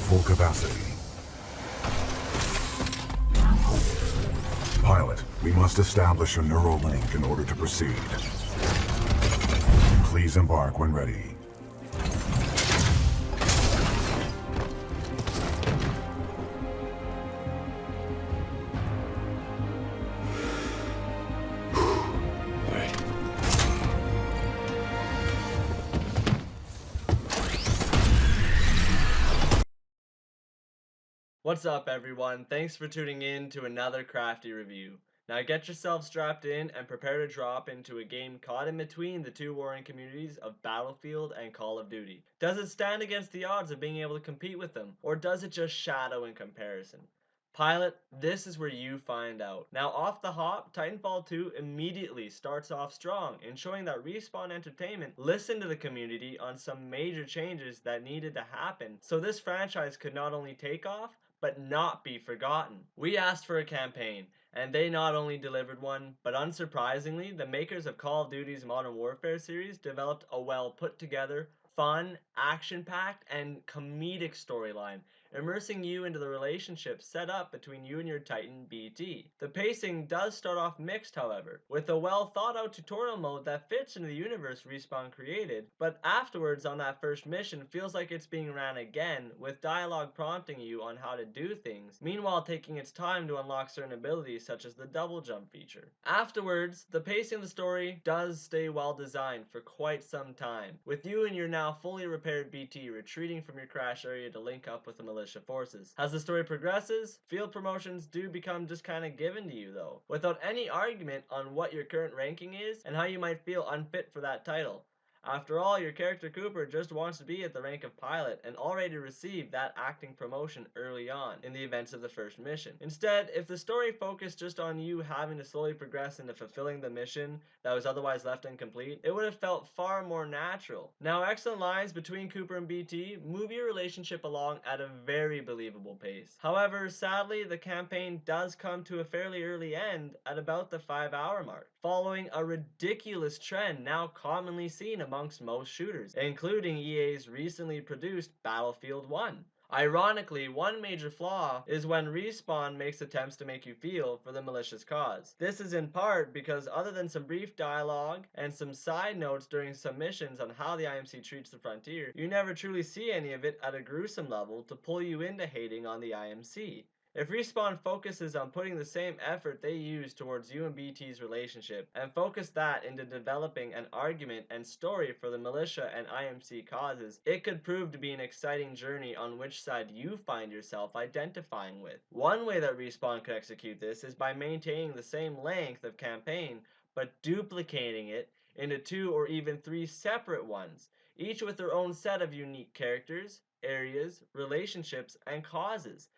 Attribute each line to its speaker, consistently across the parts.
Speaker 1: full capacity. Pilot, we must establish a neural link in order to proceed. Please embark when ready.
Speaker 2: What's up everyone, thanks for tuning in to another Crafty review. Now get yourself strapped in and prepare to drop into a game caught in between the two warring communities of Battlefield and Call of Duty. Does it stand against the odds of being able to compete with them, or does it just shadow in comparison? Pilot, this is where you find out. Now off the hop, Titanfall 2 immediately starts off strong in showing that Respawn Entertainment listened to the community on some major changes that needed to happen so this franchise could not only take off, but not be forgotten. We asked for a campaign, and they not only delivered one, but unsurprisingly, the makers of Call of Duty's Modern Warfare series developed a well put together, fun, action-packed, and comedic storyline, immersing you into the relationship set up between you and your Titan BT. The pacing does start off mixed, however, with a well thought out tutorial mode that fits into the universe Respawn created, but afterwards on that first mission feels like it's being ran again, with dialogue prompting you on how to do things, meanwhile taking its time to unlock certain abilities such as the double jump feature. Afterwards, the pacing of the story does stay well designed for quite some time, with you and your now fully repaired BT retreating from your crash area to link up with the militia forces. As the story progresses, field promotions do become just kinda given to you though, without any argument on what your current ranking is and how you might feel unfit for that title. After all, your character Cooper just wants to be at the rank of pilot and already received that acting promotion early on in the events of the first mission. Instead, if the story focused just on you having to slowly progress into fulfilling the mission that was otherwise left incomplete, it would have felt far more natural. Now, excellent lines between Cooper and BT move your relationship along at a very believable pace. However, sadly, the campaign does come to a fairly early end at about the 5-hour mark, following a ridiculous trend now commonly seen amongst most shooters, including EA's recently produced Battlefield 1. Ironically, one major flaw is when Respawn makes attempts to make you feel for the malicious cause. This is in part because other than some brief dialogue and some side notes during some missions on how the IMC treats the frontier, you never truly see any of it at a gruesome level to pull you into hating on the IMC. If Respawn focuses on putting the same effort they use towards you and BT's relationship and focus that into developing an argument and story for the militia and IMC causes, it could prove to be an exciting journey on which side you find yourself identifying with. One way that Respawn could execute this is by maintaining the same length of campaign but duplicating it into 2 or even 3 separate ones, each with their own set of unique characters, areas, relationships, and causes.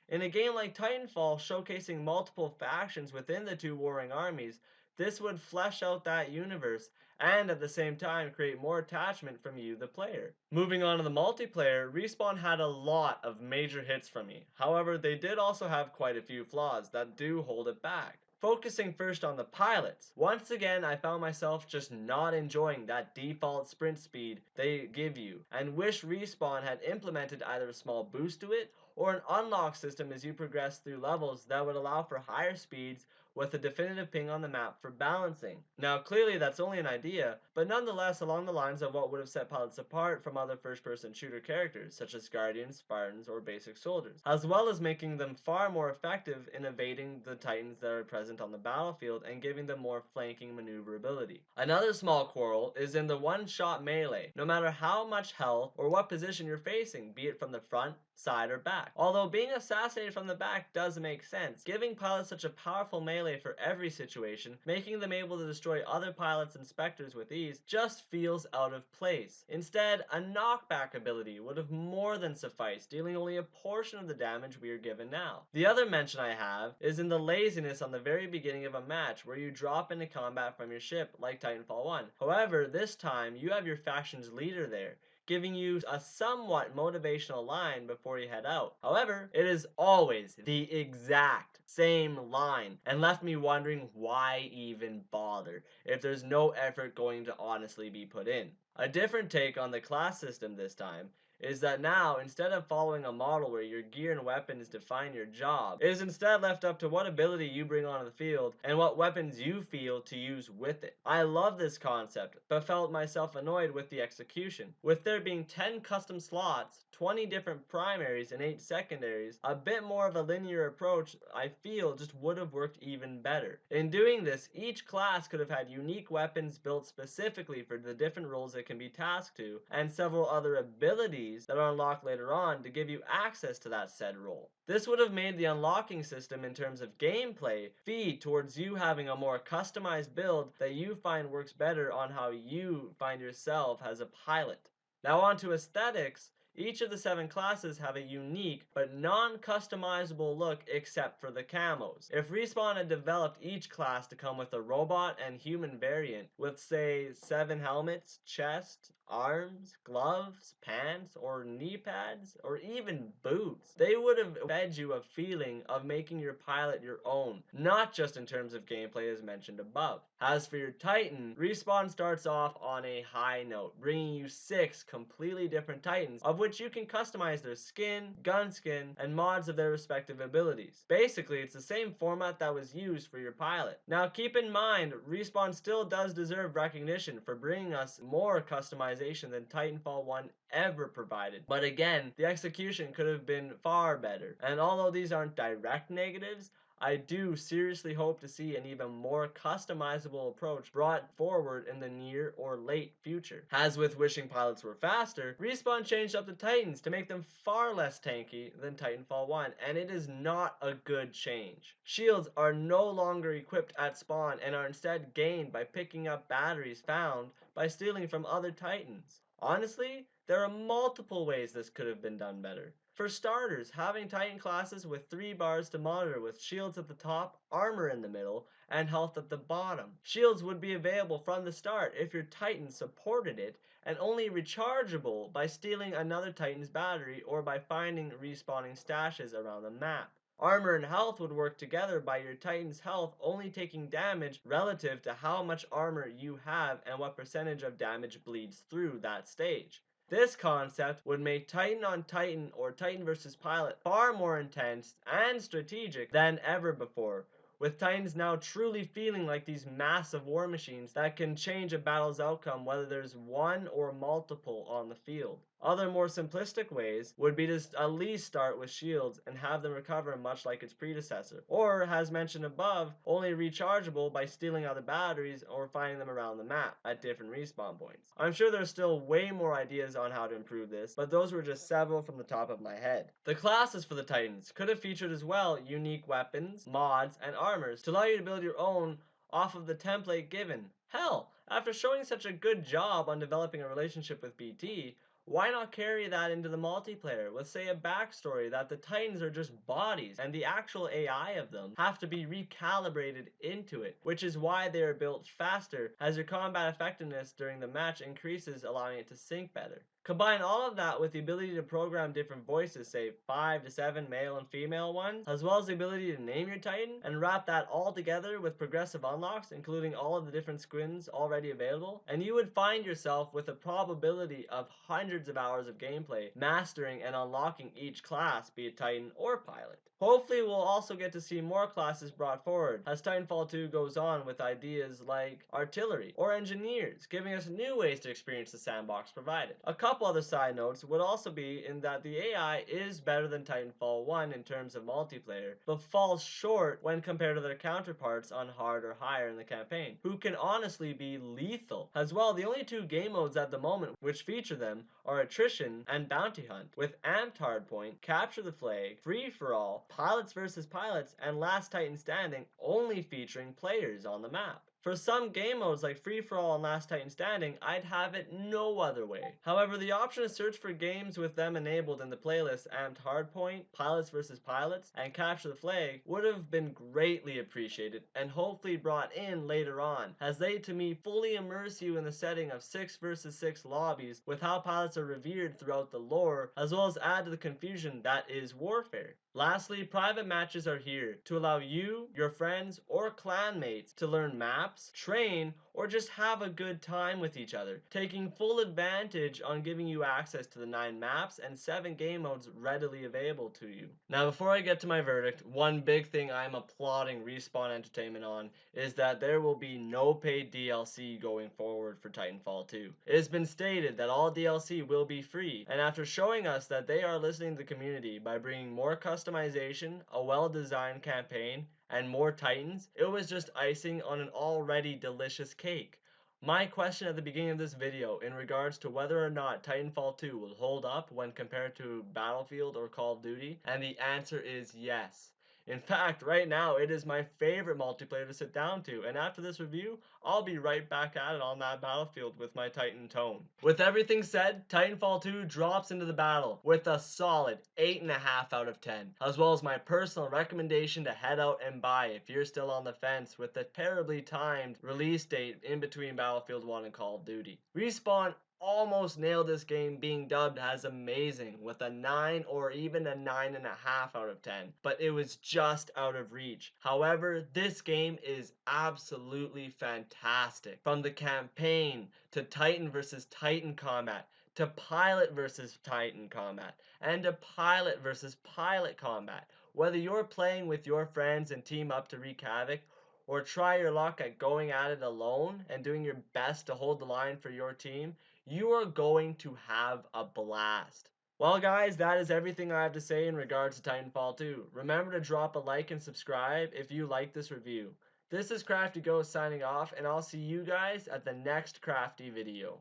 Speaker 2: In a game like Titanfall, showcasing multiple factions within the two warring armies, this would flesh out that universe and at the same time create more attachment from you, the player. Moving on to the multiplayer, Respawn had a lot of major hits from me. However, they did also have quite a few flaws that do hold it back. Focusing first on the pilots, once again I found myself just not enjoying that default sprint speed they give you, and wish Respawn had implemented either a small boost to it or an unlock system as you progress through levels that would allow for higher speeds with a definitive ping on the map for balancing. Now clearly that's only an idea, but nonetheless along the lines of what would have set pilots apart from other first-person shooter characters such as Guardians, Spartans, or basic soldiers, as well as making them far more effective in evading the Titans that are present on the battlefield and giving them more flanking maneuverability. Another small quarrel is in the one-shot melee, no matter how much health or what position you're facing, be it from the front, side, or back. Although being assassinated from the back does make sense, giving pilots such a powerful melee for every situation, making them able to destroy other pilots and specters with ease, just feels out of place. Instead, a knockback ability would have more than sufficed, dealing only a portion of the damage we are given now. The other mention I have is in the laziness on the very beginning of a match where you drop into combat from your ship like Titanfall 1. However, this time you have your faction's leader there, giving you a somewhat motivational line before you head out. However, it is always the exact same line and left me wondering why even bother if there's no effort going to honestly be put in. A different take on the class system this time is that now, instead of following a model where your gear and weapons define your job, it is instead left up to what ability you bring onto the field and what weapons you feel to use with it. I love this concept, but felt myself annoyed with the execution. With there being 10 custom slots, 20 different primaries, and 8 secondaries, a bit more of a linear approach I feel just would have worked even better. In doing this, each class could have had unique weapons built specifically for the different roles it can be tasked to, and several other abilities that are unlocked later on to give you access to that said role. This would have made the unlocking system in terms of gameplay feed towards you having a more customized build that you find works better on how you find yourself as a pilot. Now on to aesthetics. Each of the 7 classes have a unique but non-customizable look except for the camos. If Respawn had developed each class to come with a robot and human variant with say 7 helmets, chest, arms, gloves, pants, or knee pads, or even boots, they would have fed you a feeling of making your pilot your own, not just in terms of gameplay as mentioned above. As for your Titan, Respawn starts off on a high note, bringing you 6 completely different Titans, of which you can customize their skin, gun skin, and mods of their respective abilities. Basically, it's the same format that was used for your pilot. Now keep in mind, Respawn still does deserve recognition for bringing us more customization than Titanfall 1 ever provided. But again, the execution could have been far better. And although these aren't direct negatives, I do seriously hope to see an even more customizable approach brought forward in the near or late future. As with wishing pilots were faster, Respawn changed up the Titans to make them far less tanky than Titanfall 1, and it is not a good change. Shields are no longer equipped at spawn and are instead gained by picking up batteries found by stealing from other Titans. Honestly, there are multiple ways this could have been done better. For starters, having Titan classes with 3 bars to monitor with shields at the top, armor in the middle, and health at the bottom. Shields would be available from the start if your Titan supported it, and only rechargeable by stealing another Titan's battery or by finding respawning stashes around the map. Armor and health would work together by your Titan's health only taking damage relative to how much armor you have and what percentage of damage bleeds through that stage. This concept would make Titan on Titan or Titan versus Pilot far more intense and strategic than ever before, with Titans now truly feeling like these massive war machines that can change a battle's outcome whether there's one or multiple on the field. Other more simplistic ways would be to at least start with shields and have them recover much like its predecessor, or as mentioned above, only rechargeable by stealing other batteries or finding them around the map at different respawn points. I'm sure there's still way more ideas on how to improve this, but those were just several from the top of my head. The classes for the Titans could have featured as well unique weapons, mods, and armors to allow you to build your own off of the template given. Hell, after showing such a good job on developing a relationship with BT, why not carry that into the multiplayer with say a backstory that the Titans are just bodies and the actual AI of them have to be recalibrated into it, which is why they are built faster as your combat effectiveness during the match increases, allowing it to sync better. Combine all of that with the ability to program different voices, say 5 to 7 male and female ones, as well as the ability to name your Titan, and wrap that all together with progressive unlocks, including all of the different skins already available, and you would find yourself with a probability of hundreds of hours of gameplay, mastering and unlocking each class, be it Titan or Pilot. Hopefully we'll also get to see more classes brought forward as Titanfall 2 goes on with ideas like artillery or engineers, giving us new ways to experience the sandbox provided. A couple other side notes would also be in that the AI is better than Titanfall 1 in terms of multiplayer, but falls short when compared to their counterparts on hard or higher in the campaign, who can honestly be lethal. As well, the only 2 game modes at the moment which feature them are attrition and bounty hunt, with amped hardpoint, capture the flag, free for all, pilots versus pilots, and last Titan standing only featuring players on the map. For some game modes like Free For All and Last Titan Standing, I'd have it no other way. However, the option to search for games with them enabled in the playlist Amped Hardpoint, Pilots vs. Pilots, and Capture the Flag would have been greatly appreciated and hopefully brought in later on, as they to me fully immerse you in the setting of 6 vs. 6 lobbies with how pilots are revered throughout the lore, as well as add to the confusion that is warfare. Lastly, private matches are here to allow you, your friends, or clanmates to learn maps, train, or just have a good time with each other, taking full advantage on giving you access to the 9 maps and 7 game modes readily available to you. Now, before I get to my verdict, one big thing I'm applauding Respawn Entertainment on is that there will be no paid DLC going forward for Titanfall 2. It has been stated that all DLC will be free, and after showing us that they are listening to the community by bringing more customization, a well-designed campaign, and more Titans, it was just icing on an already delicious cake. My question at the beginning of this video in regards to whether or not Titanfall 2 will hold up when compared to Battlefield or Call of Duty, and the answer is yes. In fact, right now it is my favorite multiplayer to sit down to, and after this review, I'll be right back at it on that battlefield with my Titan tone. With everything said, Titanfall 2 drops into the battle with a solid 8.5 out of 10, as well as my personal recommendation to head out and buy if you're still on the fence with the terribly timed release date in between Battlefield 1 and Call of Duty. Respawn almost nailed this game being dubbed as amazing with a 9 or even a 9.5 out of 10, but it was just out of reach. However, this game is absolutely fantastic. From the campaign to Titan versus Titan combat, to pilot versus Titan combat, and to pilot versus pilot combat. Whether you're playing with your friends and team up to wreak havoc, or try your luck at going at it alone and doing your best to hold the line for your team, you are going to have a blast. Well guys, that is everything I have to say in regards to Titanfall 2. Remember to drop a like and subscribe if you like this review. This is CraftyGhost signing off, and I'll see you guys at the next Crafty video.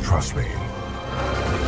Speaker 1: Trust me.